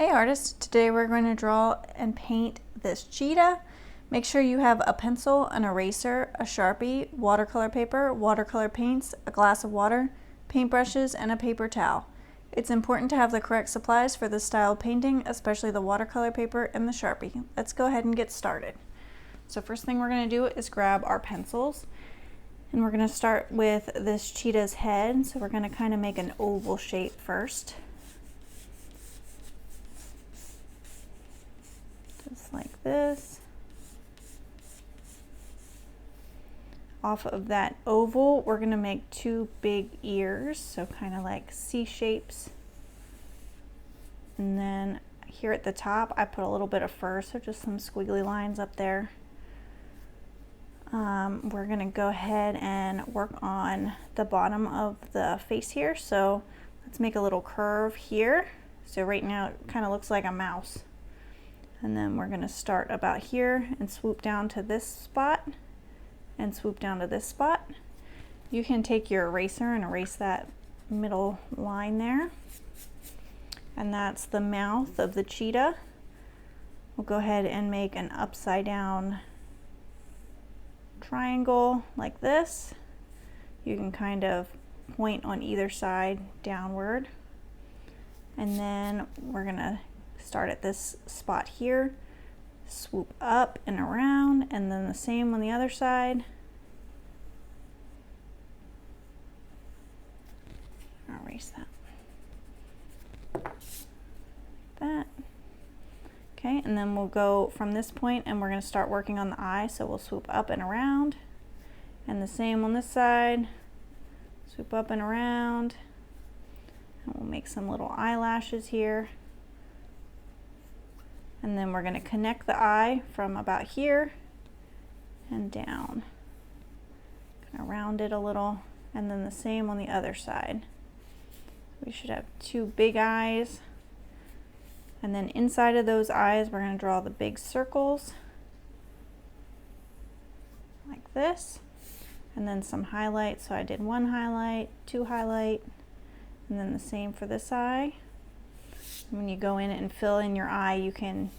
Hey artists, today we're going to draw and paint this cheetah. Make sure you have a pencil, an eraser, a Sharpie, watercolor paper, watercolor paints, a glass of water, paintbrushes, and a paper towel. It's important to have the correct supplies for this style of painting, especially the watercolor paper and the Sharpie. Let's go ahead and get started. So first thing we're going to do is grab our pencils, and we're going to start with this cheetah's head. So we're going to kind of make an oval shape first. Just like this. Off of that oval, we're going to make two big ears, so kind of like C shapes. And then here at the top, I put a little bit of fur, so just some squiggly lines up there. We're going to go ahead and work on the bottom of the face here. So let's make a little curve here. So right now it kind of looks like a mouse. And then we're going to start about here and swoop down to this spot and swoop down to this spot. You can take your eraser and erase that middle line there. And that's the mouth of the cheetah. We'll go ahead and make an upside down triangle like this. You can kind of point on either side downward. And then we're going to start at this spot here, swoop up and around, and then the same on the other side. I'll erase that. Like that. Okay, and then we'll go from this point and we're going to start working on the eye. So we'll swoop up and around, and the same on this side, swoop up and around, and we'll make some little eyelashes here. And then we're going to connect the eye from about here and down. Kind of round it a little, and then the same on the other side. We should have two big eyes. And then inside of those eyes, we're going to draw the big circles like this. And then some highlights. So I did one highlight, two highlight, and then the same for this eye. When you go in and fill in your eye, you can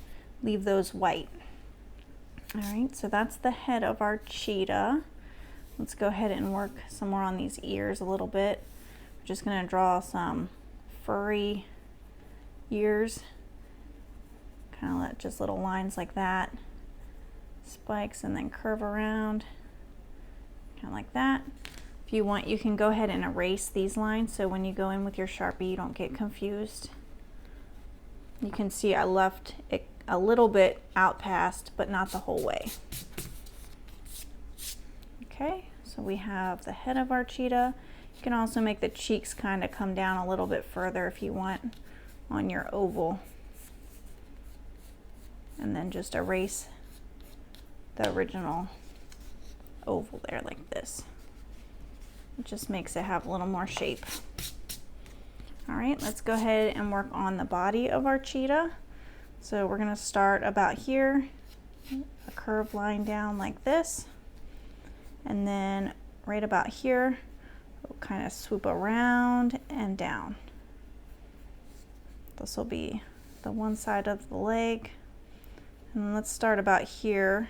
leave those white. All right, so that's the head of our cheetah. Let's go ahead and work some more on these ears a little bit. We're just going to draw some furry ears, kind of let just little lines like that, spikes, and then curve around, kind of like that. If you want, you can go ahead and erase these lines, so when you go in with your Sharpie, you don't get confused. You can see I left it a little bit out past, but not the whole way. Okay, so we have the head of our cheetah. You can also make the cheeks kind of come down a little bit further if you want on your oval. And then just erase the original oval there like this. It just makes it have a little more shape. All right, let's go ahead and work on the body of our cheetah. So we're going to start about here, a curved line down like this, and then right about here, we'll kind of swoop around and down. This will be the one side of the leg. And let's start about here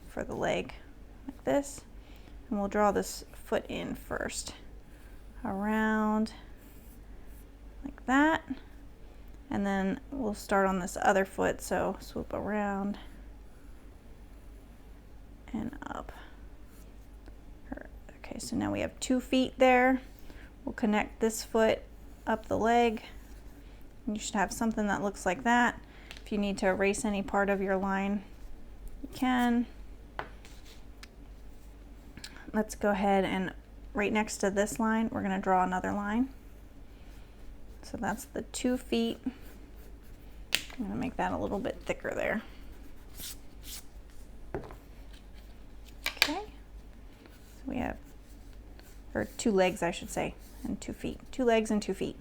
for the leg, like this. And we'll draw this foot in first, around, like that, and then we'll start on this other foot, so swoop around and up. Okay, so now we have 2 feet there. We'll connect this foot up the leg. You should have something that looks like that. If you need to erase any part of your line, you can. Let's go ahead and right next to this line, we're going to draw another line. So that's the 2 feet. I'm going to make that a little bit thicker there. Okay. So we have, or 2 legs, I should say, and 2 feet. 2 legs and 2 feet.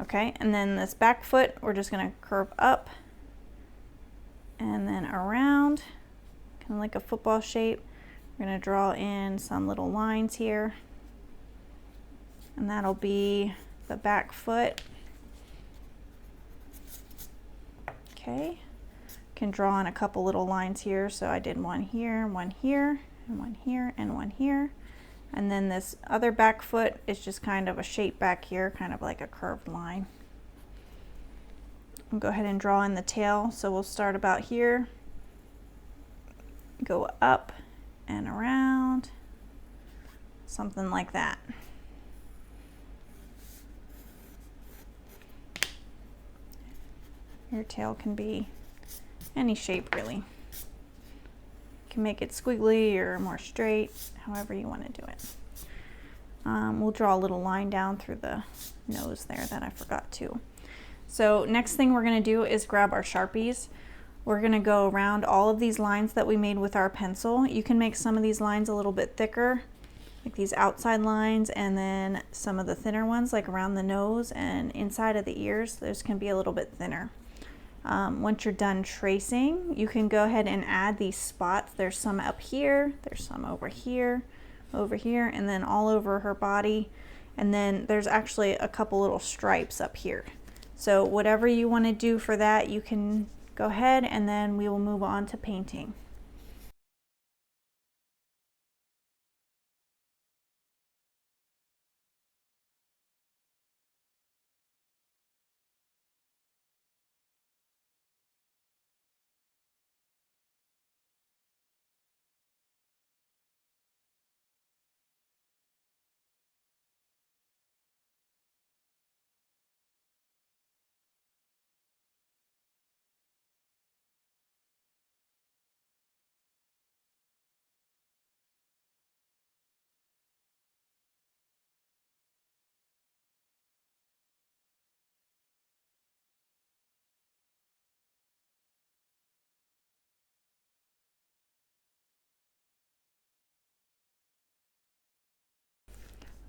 Okay, and then this back foot, we're just going to curve up and then around, kind of like a football shape. We're going to draw in some little lines here, and that'll be the back foot. Okay, can draw in a couple little lines here. So I did one here, and one here, and one here, and one here. And then this other back foot is just kind of a shape back here, kind of like a curved line. I'll go ahead and draw in the tail. So we'll start about here, go up and around, something like that. Your tail can be any shape really. You can make it squiggly or more straight, however you want to do it. We'll draw a little line down through the nose there that I forgot to. So next thing we're going to do is grab our Sharpies. We're going to go around all of these lines that we made with our pencil. You can make some of these lines a little bit thicker, like these outside lines, and then some of the thinner ones like around the nose and inside of the ears, those can be a little bit thinner. Once you're done tracing, you can go ahead and add these spots. There's some up here, there's some over here, and then all over her body. And then there's actually a couple little stripes up here. So whatever you want to do for that, you can go ahead, and then we will move on to painting.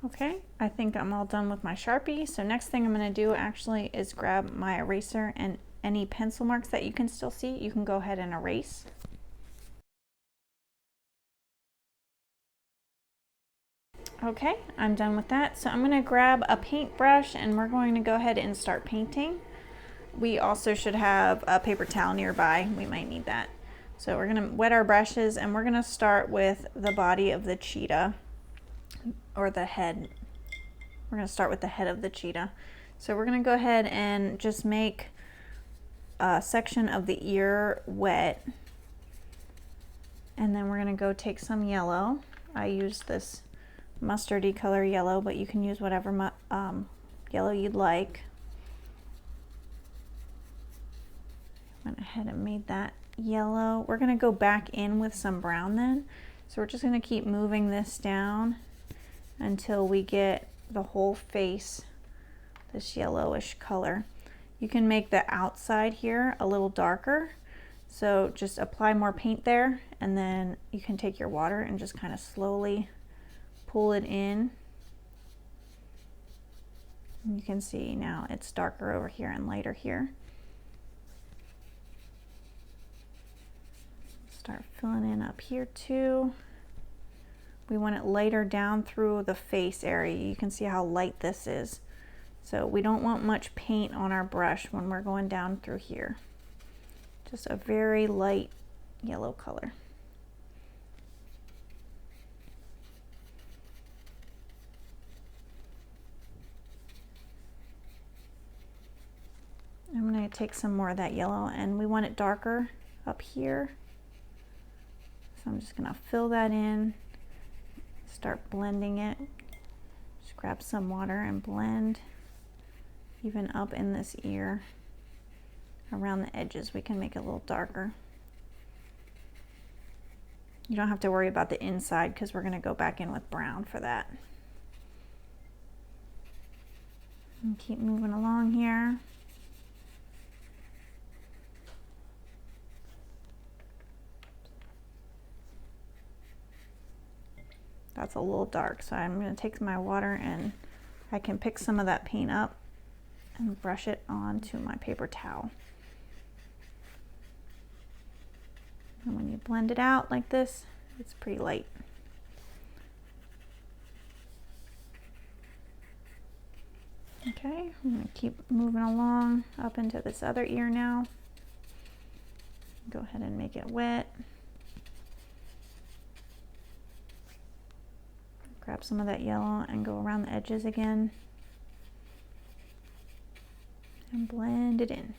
Okay, I think I'm all done with my Sharpie. So next thing I'm going to do actually is grab my eraser, and any pencil marks that you can still see, you can go ahead and erase. Okay, I'm done with that. So I'm going to grab a paintbrush, and we're going to go ahead and start painting. We also should have a paper towel nearby. We might need that. So we're going to wet our brushes, and we're going to start with the body of the cheetah, or the head. We're going to start with the head of the cheetah. So we're going to go ahead and just make a section of the ear wet, and then we're going to go take some yellow. I use this mustardy color yellow, but you can use whatever yellow you'd like. Went ahead and made that yellow. We're going to go back in with some brown then. So we're just going to keep moving this down until we get the whole face this yellowish color. You can make the outside here a little darker, so just apply more paint there, and then you can take your water and just kind of slowly pull it in. You can see now it's darker over here and lighter here. Start filling in up here too. We want it lighter down through the face area. You can see how light this is. So we don't want much paint on our brush when we're going down through here. Just a very light yellow color. I'm going to take some more of that yellow, and we want it darker up here. So I'm just going to fill that in. Start blending it. Just grab some water and blend even up in this ear. Around the edges we can make it a little darker. You don't have to worry about the inside because we're going to go back in with brown for that. And keep moving along here. That's a little dark, so I'm going to take my water, and I can pick some of that paint up and brush it onto my paper towel. And when you blend it out like this, it's pretty light. Okay, I'm going to keep moving along up into this other ear now. Go ahead and make it wet. Grab some of that yellow and go around the edges again and blend it in.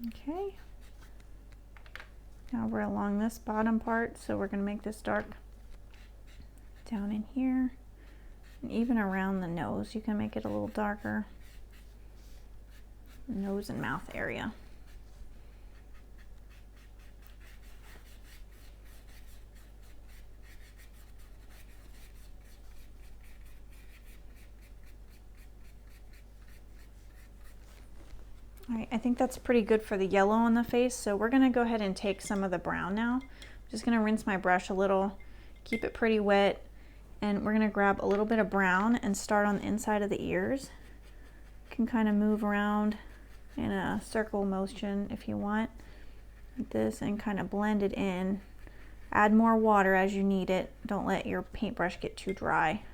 Okay, now we're along this bottom part, so we're going to make this dark down in here, and even around the nose you can make it a little darker, nose and mouth area. All right, I think that's pretty good for the yellow on the face, so we're going to go ahead and take some of the brown now. I'm just going to rinse my brush a little, keep it pretty wet, and we're going to grab a little bit of brown and start on the inside of the ears. You can kind of move around in a circle motion if you want, like this, and kind of blend it in. Add more water as you need it. Don't let your paintbrush get too dry.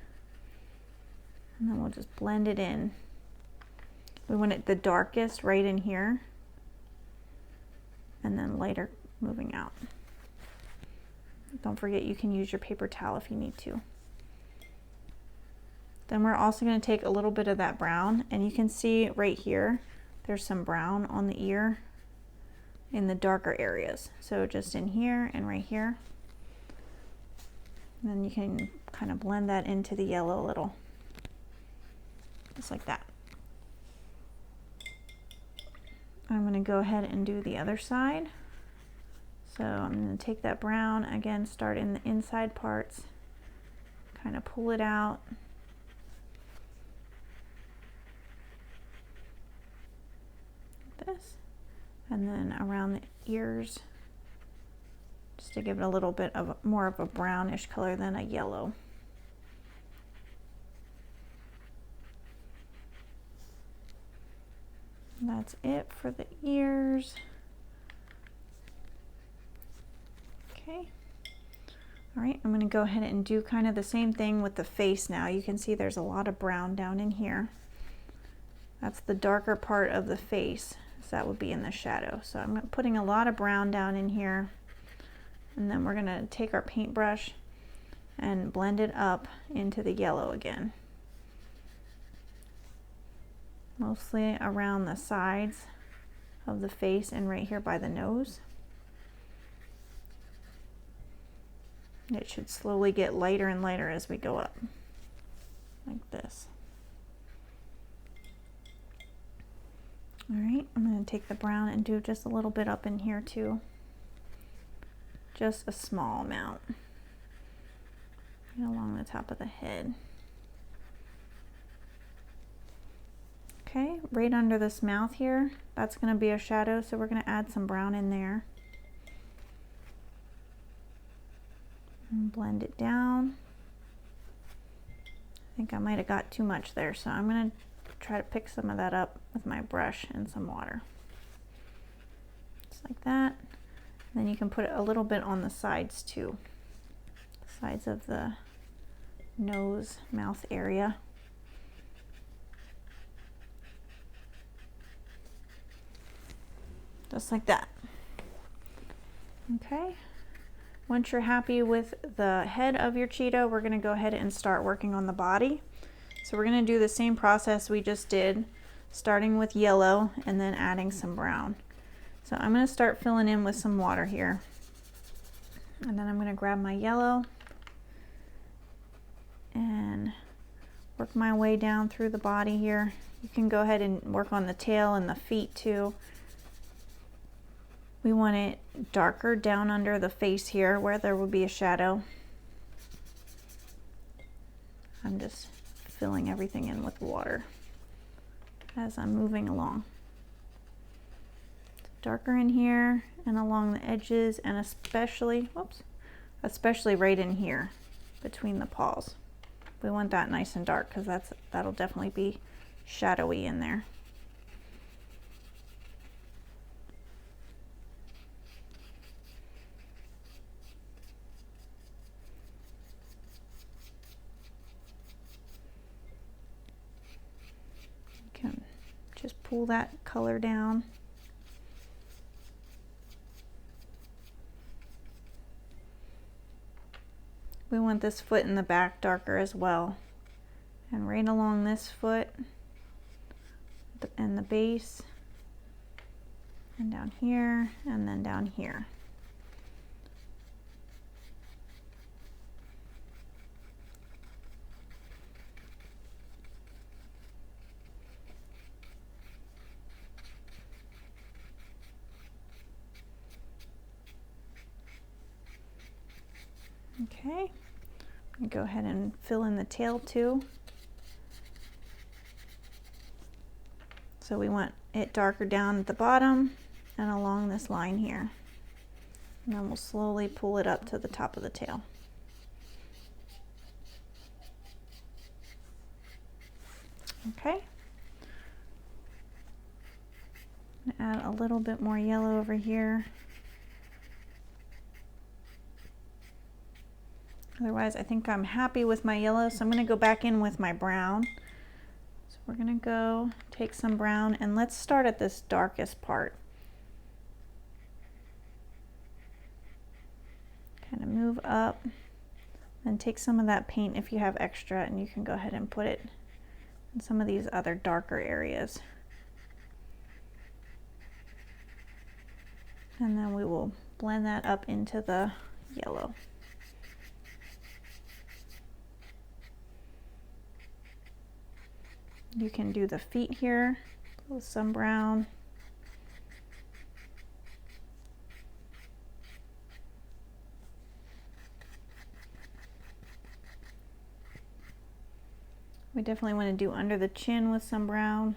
And then we'll just blend it in. We want it the darkest right in here, and then lighter moving out. Don't forget you can use your paper towel if you need to. Then we're also going to take a little bit of that brown, and you can see right here there's some brown on the ear in the darker areas. So just in here and right here. And then you can kind of blend that into the yellow a little, just like that. I'm going to go ahead and do the other side. So I'm going to take that brown, again, start in the inside parts, kind of pull it out. Like this. And then around the ears, just to give it a little bit of more of a brownish color than a yellow. That's it for the ears. Okay. All right, I'm going to go ahead and do kind of the same thing with the face now. You can see there's a lot of brown down in here. That's the darker part of the face, so that would be in the shadow. So I'm putting a lot of brown down in here, and then we're going to take our paintbrush and blend it up into the yellow again. Mostly around the sides of the face and right here by the nose. It should slowly get lighter and lighter as we go up, like this. All right, I'm going to take the brown and do just a little bit up in here too. Just a small amount. And along the top of the head. Okay, right under this mouth here, that's going to be a shadow, so we're going to add some brown in there. And blend it down. I think I might have got too much there, so I'm going to try to pick some of that up with my brush and some water. Just like that. And then you can put it a little bit on the sides too. The sides of the nose, mouth area. Just like that. Okay. Once you're happy with the head of your cheetah, we're going to go ahead and start working on the body. So we're going to do the same process we just did, starting with yellow and then adding some brown. So I'm going to start filling in with some water here. And then I'm going to grab my yellow and work my way down through the body here. You can go ahead and work on the tail and the feet too. We want it darker down under the face here where there will be a shadow. I'm just filling everything in with water as I'm moving along. Darker in here and along the edges, and especially right in here between the paws. We want that nice and dark because that'll definitely be shadowy in there. pull that color down. We want this foot in the back darker as well. And right along this foot and the base, and down here, and then down here. Okay, go ahead and fill in the tail too. So we want it darker down at the bottom and along this line here. And then we'll slowly pull it up to the top of the tail. Okay. Add a little bit more yellow over here. Otherwise, I think I'm happy with my yellow, so I'm going to go back in with my brown. So we're going to go take some brown, and let's start at this darkest part. Kind of move up, and take some of that paint if you have extra, and you can go ahead and put it in some of these other darker areas. And then we will blend that up into the yellow. You can do the feet here with some brown. We definitely want to do under the chin with some brown.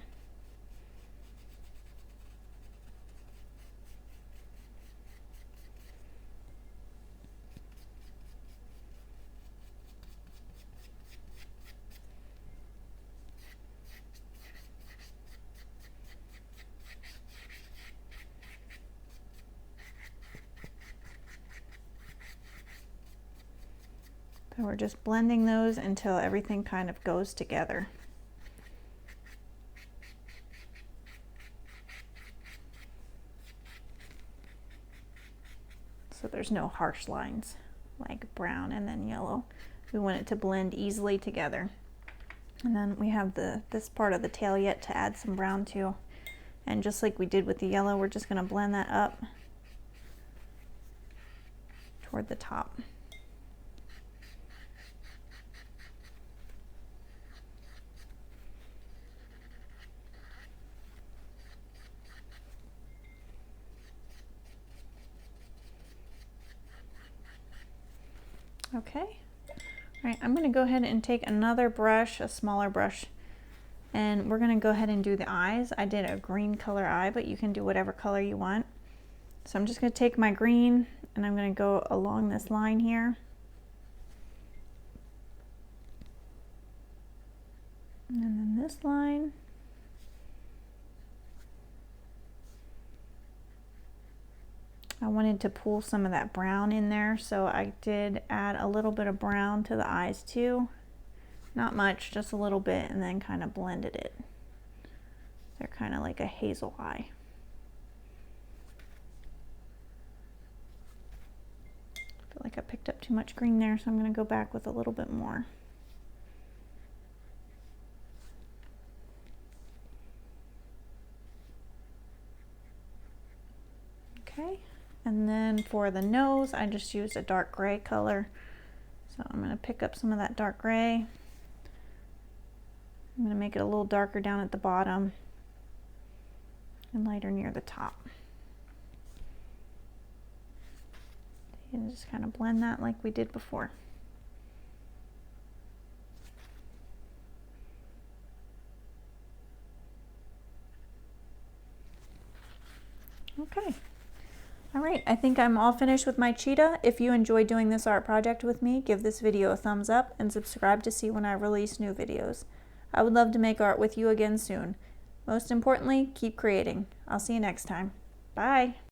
So we're just blending those until everything kind of goes together. So there's no harsh lines like brown and then yellow. We want it to blend easily together. And then we have this part of the tail yet to add some brown to. And just like we did with the yellow, we're just going to blend that up toward the top. Okay, all right, I'm going to go ahead and take another brush, a smaller brush, and we're going to go ahead and do the eyes. I did a green color eye, but you can do whatever color you want. So I'm just going to take my green and I'm going to go along this line here. And then this line. I wanted to pull some of that brown in there, so I did add a little bit of brown to the eyes too. Not much, just a little bit, and then kind of blended it. They're kind of like a hazel eye. I feel like I picked up too much green there, so I'm going to go back with a little bit more. Okay. And then for the nose, I just used a dark gray color. So I'm going to pick up some of that dark gray. I'm going to make it a little darker down at the bottom and lighter near the top. And just kind of blend that like we did before. Okay. All right, I think I'm all finished with my cheetah. If you enjoyed doing this art project with me, give this video a thumbs up and subscribe to see when I release new videos. I would love to make art with you again soon. Most importantly, keep creating. I'll see you next time. Bye.